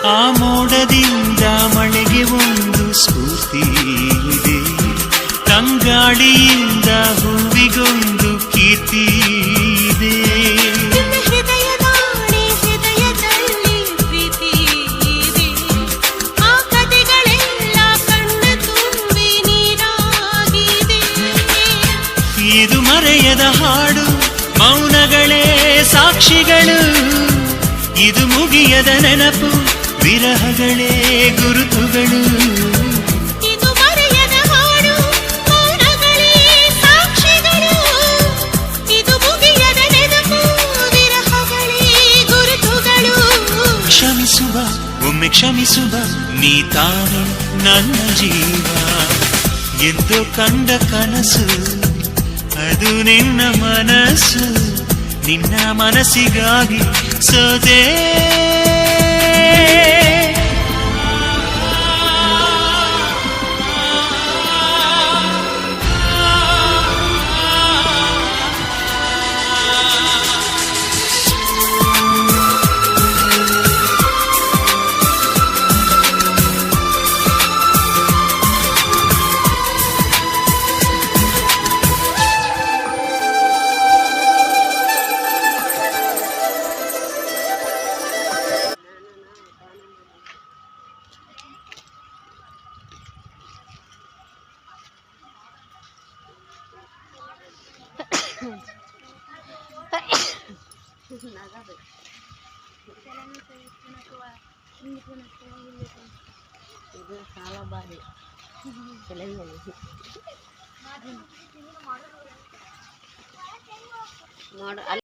ಆ ಮೋಡದಿಂದ ಮಳೆಗೆ ಒಂದು ಸ್ಫೂರ್ತಿ ಇದೆ, ತಂಗಾಳಿಯಿಂದ ಹೂವಿಗೊಂದು ಕೀರ್ತಿ ಇದೆ. ಹೃದಯದಲ್ಲಿ ಪ್ರೀತಿ ಇದೆ, ಆ ಕಥೆಗಳೆಲ್ಲ ಕಣ್ಣ ತುಂಬಿ ನೀರಾಗಿದೆ. ಇದು ಮರೆಯದ ಹಾಡು, ಮೌನಗಳೇ ಸಾಕ್ಷಿಗಳು. ಇದು ಮುಗಿಯದ ನೆನಪು, ವಿರಹಗಳೇ ಗುರುತುಗಳು. ಇದು ಮರೆಯದ ಹಾಡು, ಮೌನಗಳೇ ಸಾಕ್ಷಿಗಳು. ಇದು ಮುಗಿಯದ ನೆನಪು, ವಿರಹಗಳೇ ಗುರುತುಗಳು. ಕ್ಷಮಿಸುವ, ಒಮ್ಮೆ ಕ್ಷಮಿಸುವ, ನೀ ತಾನೇ ನನ್ನ ಜೀವ. ಎಂದು ಕಂಡ ಕನಸು ಅದು ನಿನ್ನ ಮನಸ್ಸು, ನಿನ್ನ ಮನಸ್ಸಿಗಾಗಿ ಸೋದೆ. ಇದು ಸಾಲ ಬಾರಿ ಮಾಡ